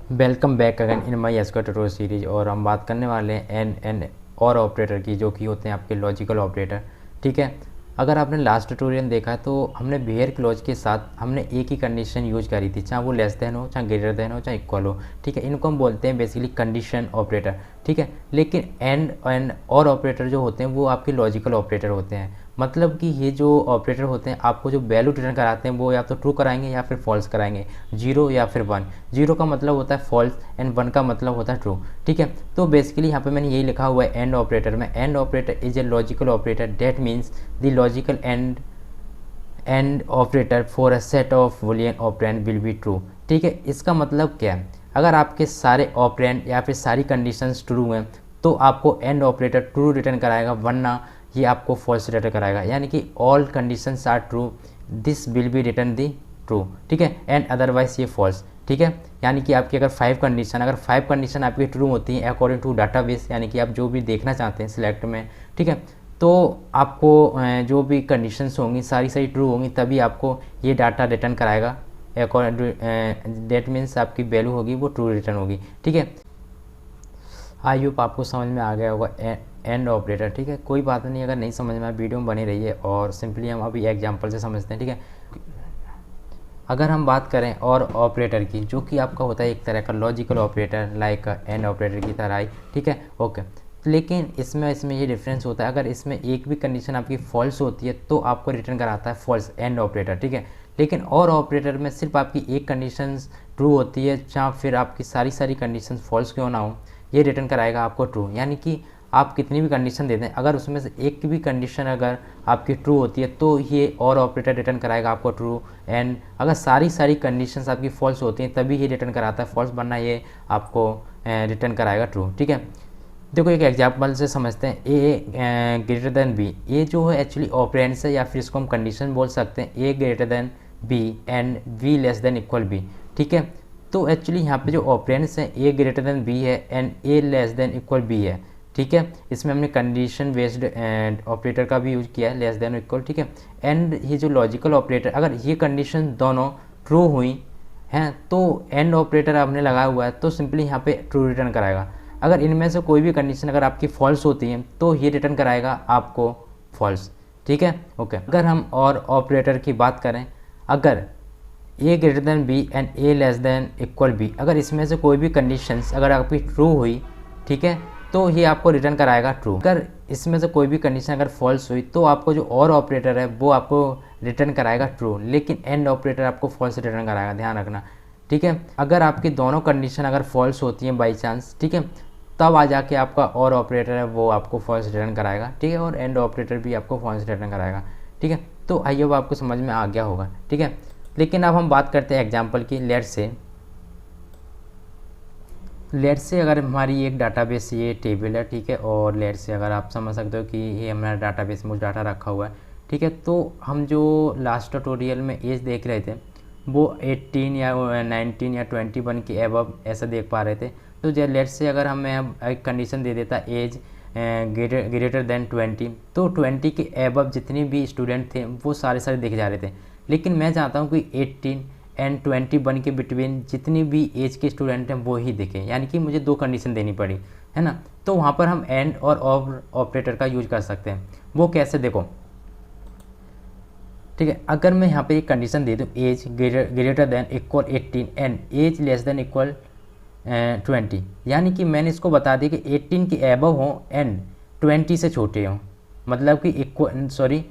Welcome back again in my SQL tutorial series. और हम बात करने वाले हैं एंड और ऑपरेटर की, जो कि होते हैं आपके लॉजिकल ऑपरेटर। ठीक है, अगर आपने लास्ट ट्यूटोरियल देखा है तो हमने वेयर क्लॉज के साथ हमने एक ही कंडीशन यूज करी थी, चाहे वो लेस देन हो, चाहे ग्रेटर देन हो, चाहे इक्वल हो। ठीक है, इनको हम बोलते हैं बेसिकली कंडीशन ऑपरेटर। ठीक है, लेकिन एंड और ऑपरेटर जो होते हैं वो आपके लॉजिकल ऑपरेटर होते हैं। मतलब कि ये जो ऑपरेटर होते हैं आपको जो वैल्यू रिटर्न कराते हैं वो या तो ट्रू कराएंगे या फिर फॉल्स कराएंगे, जीरो या फिर वन। जीरो का मतलब होता है फॉल्स एंड वन का मतलब होता है ट्रू। ठीक है, तो बेसिकली यहाँ पे मैंने यही लिखा हुआ है एंड ऑपरेटर में। And operator is a logical operator that means the logical and operator for a set of Boolean operand will be true. ठीक है, इसका मतलब क्या है, अगर आपके सारे ऑपरेंड या फिर सारी कंडीशंस ट्रू हैं तो आपको एंड ऑपरेटर ट्रू रिटर्न कराएगा, वरना ये आपको फॉल्स रिटर्न कराएगा। यानी कि all conditions are true, this will be return the true. ठीक है, एंड अदरवाइज ये फॉल्स। ठीक है, यानी कि आपकी अगर अगर फाइव कंडीशन आपकी ट्रू होती हैं अकॉर्डिंग टू डाटाबेस, यानी कि आप जो भी देखना चाहते हैं सिलेक्ट में, ठीक है, तो आपको जो भी कंडीशंस होंगी सारी ट्रू होंगी, तभी आपको ये डाटा रिटर्न कराएगा। अकॉर्डिंग डेट मीन्स आपकी वैल्यू होगी वो ट्रू रिटर्न होगी। ठीक है, आई होप आपको समझ में आ गया होगा एंड ऑपरेटर। ठीक है, कोई बात नहीं, अगर नहीं समझ में आया वीडियो में बनी रहिए और सिंपली हम अभी एग्जांपल से समझते हैं। ठीक है, अगर हम बात करें और ऑपरेटर की, जो कि आपका होता है एक तरह का logical operator like and operator की तरह ही। ठीक है, ओके, लेकिन इसमें ये डिफरेंस होता है, अगर इसमें एक भी कंडीशन आपकी फॉल्स होती है तो आपको रिटर्न कराता है फॉल्स एंड ऑपरेटर। ठीक है, लेकिन और ऑपरेटर में सिर्फ आपकी एक कंडीशन ट्रू होती है, चाहे फिर आपकी सारी कंडीशन फॉल्स क्यों ना हो, ये रिटर्न कराएगा आपको ट्रू। यानी कि आप कितनी भी कंडीशन दे दें, अगर उसमें से एक की भी कंडीशन अगर आपकी ट्रू होती है तो ये और ऑपरेटर रिटर्न कराएगा आपको ट्रू। एंड अगर सारी कंडीशंस आपकी फॉल्स होती हैं तभी ये रिटर्न कराता है फॉल्स, वरना ये आपको रिटर्न कराएगा ट्रू। ठीक है, देखो एक एग्जाम्पल से समझते हैं। ए ग्रेटर देन बी, ए जो है एक्चुअली ऑपरेंड्स है, या फिर इसको हम कंडीशन बोल सकते हैं, A greater than B and B less than equal B. ठीक है, तो एक्चुअली यहाँ पे जो ऑपरेंड्स हैं ए ग्रेटर देन बी है and A less than equal B है। ठीक है, इसमें हमने कंडीशन बेस्ड ऑपरेटर का भी यूज किया है, लेस देन इक्वल। ठीक है, एंड ये जो लॉजिकल ऑपरेटर, अगर ये कंडीशन दोनों ट्रू हुई हैं तो एंड ऑपरेटर आपने लगाया हुआ है तो सिंपली यहाँ पे ट्रू रिटर्न कराएगा। अगर इनमें से कोई भी कंडीशन अगर आपकी फॉल्स होती है तो ये रिटर्न कराएगा आपको फॉल्स। ठीक है, ओके, अगर हम और ऑपरेटर की बात करें, अगर A greater than B and A less than equal B, अगर इसमें से कोई भी कंडीशंस अगर आपकी ट्रू हुई, ठीक है, तो ये आपको रिटर्न कराएगा ट्रू। अगर इसमें से कोई भी कंडीशन अगर फॉल्स हुई तो आपको जो और ऑपरेटर है वो आपको रिटर्न कराएगा ट्रू, लेकिन एंड ऑपरेटर आपको फॉल्स रिटर्न कराएगा, ध्यान रखना। ठीक है, अगर आपकी दोनों कंडीशन अगर फॉल्स होती हैं बाई चांस, ठीक है, तब आ जाके आपका और ऑपरेटर है वो आपको फॉल्स रिटर्न कराएगा। ठीक है, और एंड ऑपरेटर भी आपको फॉल्स रिटर्न कराएगा। ठीक है, तो आई होप आपको समझ में आ गया होगा। ठीक है, लेकिन अब हम बात करते हैं एग्जाम्पल की। लेट से अगर हमारी एक डाटाबेस ये टेबल है, ठीक है, और लेट से अगर आप समझ सकते हो कि ये हमारा डाटाबेस में डाटा रखा हुआ है। ठीक है, तो हम जो लास्ट ट्यूटोरियल में एज देख रहे थे वो 18 या 19 या 21 के एबव ऐसा देख पा रहे थे। तो लेट से अगर हमें एक कंडीशन दे देता एज ग्रेटर देन 20, तो 20 के एबव जितने भी स्टूडेंट थे वो सारे देखे जा रहे थे। लेकिन मैं चाहता हूँ कि 18 एंड 21 के बिटवीन जितनी भी एज के स्टूडेंट हैं वो ही दिखें, यानी कि मुझे दो कंडीशन देनी पड़ी, है ना। तो वहाँ पर हम एंड और ऑपरेटर का यूज कर सकते हैं। वो कैसे, देखो, ठीक है, अगर मैं यहाँ पे एक कंडीशन दे दूँ age greater than equal 18 and age less than equal 20, यानी कि मैंने इसको बता दिया कि 18 के एबव हो एंड 20 से छोटे हों, मतलब कि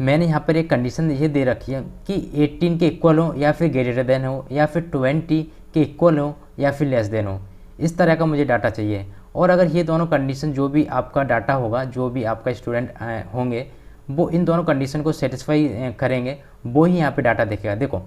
मैंने यहाँ पर एक कंडीशन ये दे रखी है कि 18 के इक्वल हो या फिर ग्रेटर देन हो, या फिर 20 के इक्वल हो या फिर लेस देन हो। इस तरह का मुझे डाटा चाहिए। और अगर ये दोनों कंडीशन, जो भी आपका डाटा होगा, जो भी आपका स्टूडेंट होंगे, वो इन दोनों कंडीशन को सेटिस्फाई करेंगे, वो ही यहाँ पे डाटा देखेगा। देखो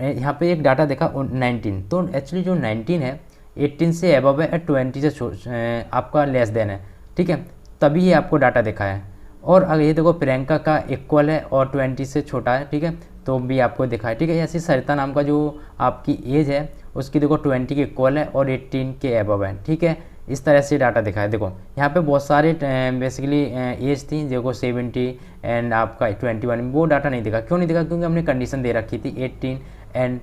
यहाँ पे एक डाटा देखा 19, तो एक्चुअली जो 19 है 18 से एबव है, 20 से आपका लेस देन है। ठीक है, तभी ये आपको डाटा दिखा है। और अगर ये देखो प्रियंका का इक्वल है और 20 से छोटा है, ठीक है, तो भी आपको दिखा है। ठीक है, ऐसी सरिता नाम का जो आपकी एज है उसकी देखो 20 के इक्वल है और 18 के एबव है। ठीक है, इस तरह से डाटा दिखा है। देखो यहाँ पे बहुत सारे बेसिकली एज थी, देखो 70 एंड आपका 21, वो डाटा नहीं दिखा। क्यों नहीं दिखा? क्योंकि हमने कंडीशन दे रखी थी 18 एंड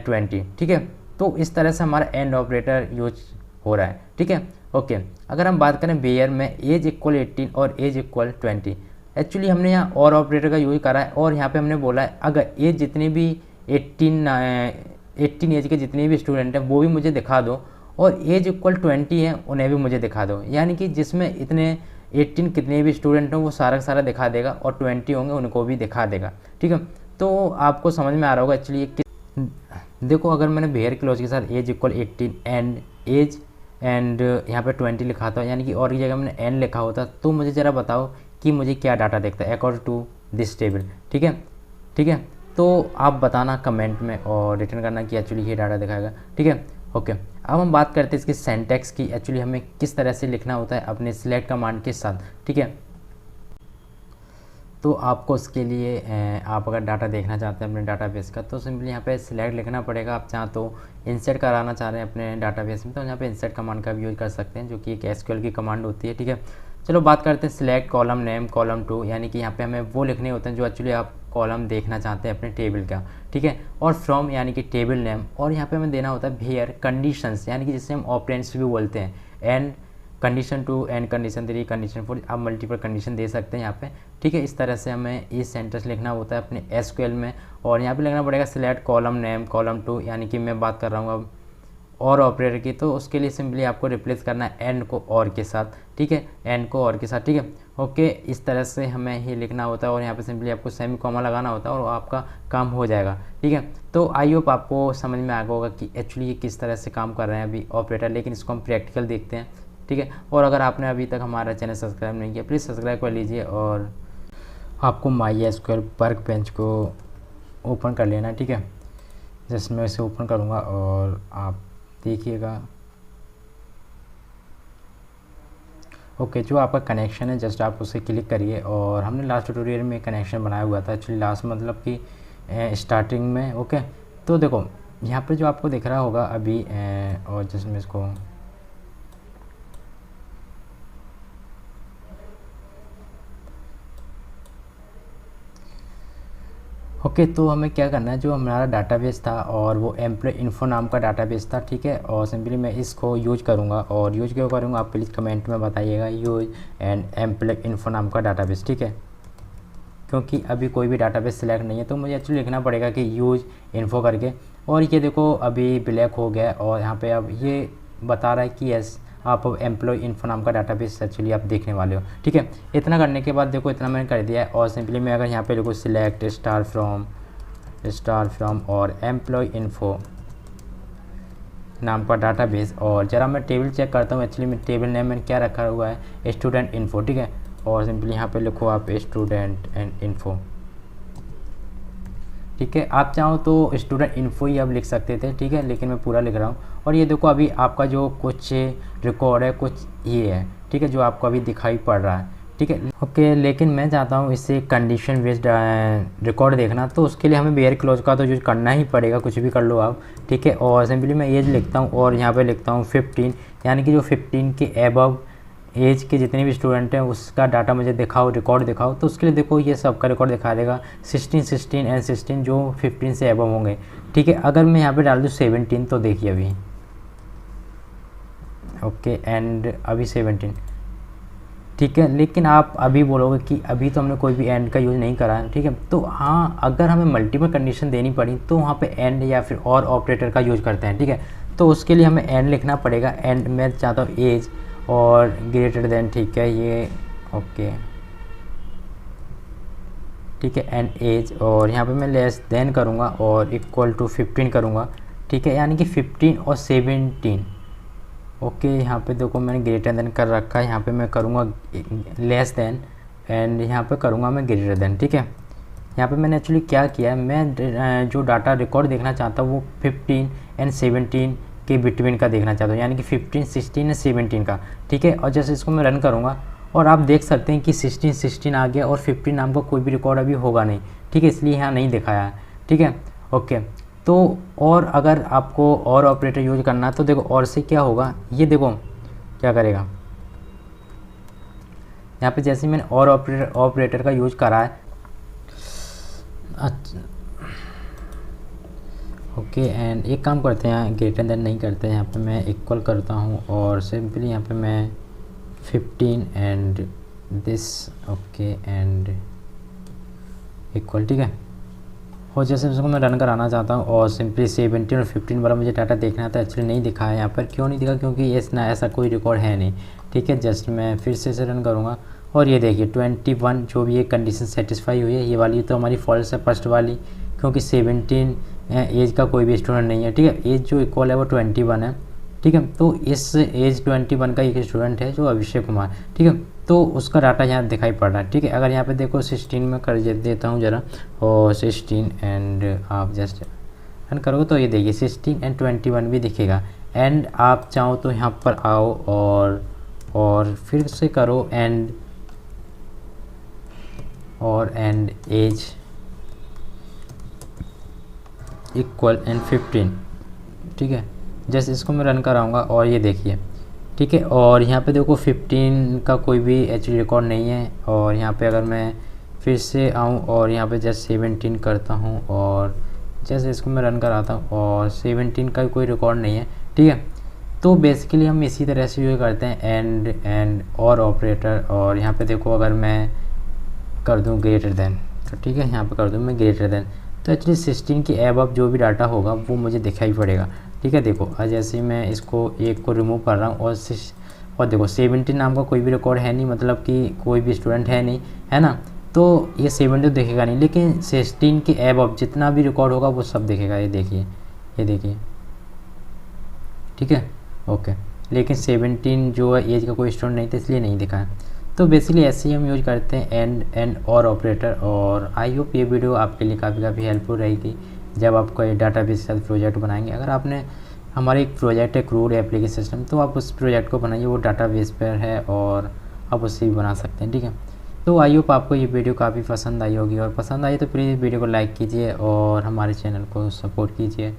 20। ठीक है, तो इस तरह से हमारा एंड ऑपरेटर यूज हो रहा है, ठीक है। ओके, अगर हम बात करें वेयर में एज इक्वल 18 और एज इक्वल 20, एक्चुअली हमने यहाँ और ऑपरेटर का यूज करा है और यहाँ पे हमने बोला है अगर एज जितनी भी 18 एज के जितने भी स्टूडेंट हैं वो भी मुझे दिखा दो और एज इक्वल 20 है उन्हें भी मुझे दिखा दो, यानी कि जिसमें इतने 18 कितने भी स्टूडेंट हों वो सारा का सारा दिखा देगा और 20 होंगे उनको भी दिखा देगा, ठीक है। तो आपको समझ में आ रहा होगा एक्चुअली देखो, अगर मैंने वेयर क्लॉज के साथ age equal 18 and age and यहाँ पे 20 लिखा था, यानी कि और की जगह मैंने एन लिखा होता, तो मुझे ज़रा बताओ कि मुझे क्या डाटा देखता है अकॉर्डिंग टू दिस टेबल, ठीक है, ठीक है। तो आप बताना कमेंट में और रिटर्न करना कि एक्चुअली ये डाटा दिखाएगा, ठीक है। ओके, अब हम बात करते हैं इसकी सिंटैक्स की, एक्चुअली हमें किस तरह से लिखना होता है अपने सिलेक्ट कमांड के साथ, ठीक है। तो आपको उसके लिए आप अगर डाटा देखना चाहते हैं अपने डाटाबेस का तो सिंपली यहाँ पे सिलेक्ट लिखना पड़ेगा। आप चाहें तो इंसर्ट कराना चाह रहे हैं अपने डाटाबेस में तो यहाँ पे इंसर्ट कमांड का भी यूज़ कर सकते हैं, जो कि एक एसक्यूएल की कमांड होती है, ठीक है। चलो बात करते हैं select column name column to, यानी कि यहाँ पे हमें वो लिखने होते हैं जो एक्चुअली आप कॉलम देखना चाहते हैं अपने टेबल का, ठीक है। और फ्रॉम यानी कि टेबल नेम, और यहाँ पे हमें देना होता है वेयर कंडीशंस, यानी कि जिससे हम ऑपरेंड्स भी बोलते हैं, and condition 2 and condition 3 condition 4, आप मल्टीपल कंडीशन दे सकते हैं यहाँ पे, ठीक है। इस तरह से हमें इस सेंटेंस लिखना होता है अपने एसक्यूएल में। और यहाँ पे लिखना पड़ेगा सिलेक्ट कॉलम नेम कॉलम 2, यानी कि मैं बात कर रहा हूँ अब और ऑपरेटर की, तो उसके लिए सिंपली आपको रिप्लेस करना है एंड को और के साथ, ठीक है, एंड को और के साथ, ठीक है। ओके, इस तरह से हमें ही लिखना होता है और यहाँ पे सिंपली आपको सेमी कॉमा लगाना होता है और आपका काम हो जाएगा, ठीक है। तो आई होप आपको समझ में आ गया होगा कि एक्चुअली ये किस तरह से काम कर रहे हैं अभी ऑपरेटर, लेकिन इसको हम प्रैक्टिकल देखते हैं, ठीक है। और अगर आपने अभी तक हमारा चैनल सब्सक्राइब नहीं किया प्लीज़ सब्सक्राइब कर लीजिए और आपको MySQL वर्क बेंच को ओपन कर लेना, ठीक है। जस्ट मैं इसे ओपन करूँगा और आप देखिएगा। ओके, जो आपका कनेक्शन है जस्ट आप उसे क्लिक करिए और हमने लास्ट ट्यूटोरियल में कनेक्शन बनाया हुआ था एक्चुअली, लास्ट मतलब कि स्टार्टिंग में। ओके, तो देखो यहाँ पे जो आपको दिख रहा होगा अभी और जस्ट मैं इसको ओके, तो हमें क्या करना है, जो हमारा डाटाबेस था और वो एम्प्लॉय इन्फो नाम का डाटाबेस था, ठीक है। और सिंपली मैं इसको यूज करूँगा और यूज क्यों करूँगा आप प्लीज़ कमेंट में बताइएगा, यूज एंड एम्प्लॉय इन्फो नाम का डाटाबेस, ठीक है। क्योंकि अभी कोई भी डाटाबेस सिलेक्ट नहीं है तो मुझे एक्चुअली लिखना पड़ेगा कि यूज इन्फो करके। और ये देखो अभी ब्लैक हो गया और यहाँ पे अब ये बता रहा है कि यस आप एम्प्लॉय इन्फो नाम का डाटाबेस एक्चुअली आप देखने वाले हो, ठीक है। इतना करने के बाद देखो इतना मैंने कर दिया है और सिंपली मैं अगर यहाँ पे लिखूँ सिलेक्ट स्टार फ्रॉम और एम्प्लॉय इन्फो नाम का डाटाबेस, और ज़रा मैं टेबल चेक करता हूँ एक्चुअली मैं टेबल नेम में क्या रखा हुआ है स्टूडेंट इन्फो, ठीक है। और सिंपली यहाँ पे लिखो आप स्टूडेंट एंड इन्फो, ठीक है। आप चाहो तो स्टूडेंट इन्फो ही आप लिख सकते थे, ठीक है, लेकिन मैं पूरा लिख रहा हूँ। और ये देखो अभी आपका जो कुछ रिकॉर्ड है कुछ ये है, ठीक है, जो आपको अभी दिखाई पड़ रहा है, ठीक है। ओके, लेकिन मैं चाहता हूँ इससे कंडीशन बेस्ड रिकॉर्ड देखना, तो उसके लिए हमें वेयर क्लॉज का तो यूज करना ही पड़ेगा, कुछ भी कर लो आप, ठीक है। और सिंपली मैं एज लिखता हूँ और यहाँ पे लिखता हूँ 15, यानी कि जो 15 के एबव एज के जितने भी स्टूडेंट हैं उसका डाटा मुझे दिखाओ, रिकॉर्ड दिखाओ। तो उसके लिए देखो ये सबका रिकॉर्ड दिखा देगा 16 एंड 16 जो 15 से एबव होंगे, ठीक है। अगर मैं यहाँ पे डाल दूँ 17 तो देखिए अभी ओके एंड अभी 17, ठीक है। लेकिन आप अभी बोलोगे कि अभी तो हमने कोई भी एंड का यूज़ नहीं करा है, ठीक है। तो हाँ, अगर हमें मल्टीपल कंडीशन देनी पड़ी तो वहाँ पे एंड या फिर और ऑपरेटर का यूज़ करते हैं, ठीक है। तो उसके लिए हमें एंड लिखना पड़ेगा, एंड मैं चाहता हूँ एज और ग्रेटर देन, ठीक है, ये ओके, ठीक है, एंड एज, और यहाँ पे मैं लेस देन करूँगा और इक्वल टू 15 करूँगा, ठीक है, यानी कि 15 और 17 ओके। यहाँ पे देखो मैंने ग्रेटर देन कर रखा है, यहाँ पे मैं करूँगा लेस देन एंड यहाँ पे करूँगा मैं ग्रेटर देन, ठीक है। यहाँ पे मैंने एक्चुअली क्या किया है, मैं जो डाटा रिकॉर्ड देखना चाहता हूँ वो 15 एंड 17 के बिटवीन का देखना चाहता हूँ, यानी कि 15, 16 एंड 17 का, ठीक है। और जैसे इसको मैं रन करूँगा और आप देख सकते हैं कि 16 आ गया और 15 नाम का कोई भी रिकॉर्ड अभी होगा नहीं, ठीक है, इसलिए यहाँ नहीं दिखाया है, ठीक है। ओके, तो और अगर आपको और ऑपरेटर यूज करना है तो देखो और से क्या होगा, ये देखो क्या करेगा, यहाँ पे जैसे मैंने और ऑपरेटर का यूज करा है, अच्छा ओके एंड एक काम करते हैं, ग्रेटर देन नहीं करते हैं, यहाँ पे मैं इक्वल करता हूँ और सिंपली यहाँ पे मैं 15 and this okay and equal, ठीक है। और जैसे उसको मैं रन कराना चाहता हूँ और सिंपली 17 और 15 वाला मुझे डाटा देखना था, एक्चुअली नहीं दिखा है यहाँ पर। क्यों नहीं दिखा? क्योंकि इसना ऐसा कोई रिकॉर्ड है नहीं, ठीक है। जस्ट मैं फिर से इसे रन करूँगा और ये देखिए 21 जो भी ये कंडीशन सेटिस्फाई हुई है, ये वाली तो हमारी फॉल्स है फर्स्ट वाली, क्योंकि 17 एज का कोई भी स्टूडेंट नहीं है, ठीक है। एज जो इक्वल है वो 21 है, ठीक है। तो इस एज 21 का एक स्टूडेंट है जो अभिषेक कुमार, ठीक है। तो उसका डाटा यहाँ दिखाई पड़ रहा है, ठीक है। अगर यहाँ पे देखो 16 में कर देता हूँ ज़रा, और 16 एंड आप जस्ट रन करोगे तो ये देखिए 16 एंड 21 भी दिखेगा। एंड आप चाहो तो यहाँ पर आओ और फिर से करो एंड एज इक्वल एंड 15, ठीक है। जैसे इसको मैं रन कराऊंगा और ये देखिए, ठीक है। और यहाँ पे देखो 15 का कोई भी एचडी रिकॉर्ड नहीं है। और यहाँ पे अगर मैं फिर से आऊँ और यहाँ पे जस्ट 17 करता हूँ और जैसे इसको मैं रन कराता हूँ और 17 का कोई रिकॉर्ड नहीं है, ठीक है। तो बेसिकली हम इसी तरह से यूज़ करते हैं एंड और ऑपरेटर। और यहाँ पे देखो अगर मैं कर दूँ ग्रेटर देन, तो ठीक है, यहाँ पे कर दूँ मैं ग्रेटर देन, तो एक्चुअली 16 के एबव जो भी डाटा होगा वो मुझे दिखाई पड़ेगा, ठीक है। देखो जैसे ही मैं इसको एक को रिमूव कर रहा हूँ और देखो 17 नाम का कोई भी रिकॉर्ड है नहीं, मतलब कि कोई भी स्टूडेंट है नहीं, है ना। तो ये 17 तो दिखेगा नहीं, लेकिन 16 के एबव जितना भी रिकॉर्ड होगा वो सब दिखेगा। ये देखिए, ठीक है, ओके। लेकिन 17 जो है एज का कोई स्टूडेंट नहीं था, इसलिए नहीं दिखा है। तो बेसिकली ऐसे ही हम यूज करते हैं एंड और ऑपरेटर। और आई होप ये वीडियो आपके लिए काफ़ी हेल्पफुल रहेगी जब आप कोई डाटाबेस के साथ प्रोजेक्ट बनाएंगे। अगर आपने हमारा एक प्रोजेक्ट है क्रूड एप्लीकेशन सिस्टम, तो आप उस प्रोजेक्ट को बनाइए, वो डाटाबेस पर है और आप उससे भी बना सकते हैं, ठीक है। तो आई होप आपको ये वीडियो काफ़ी पसंद आई होगी, और पसंद आई तो प्लीज़ वीडियो को लाइक कीजिए और हमारे चैनल को सपोर्ट कीजिए।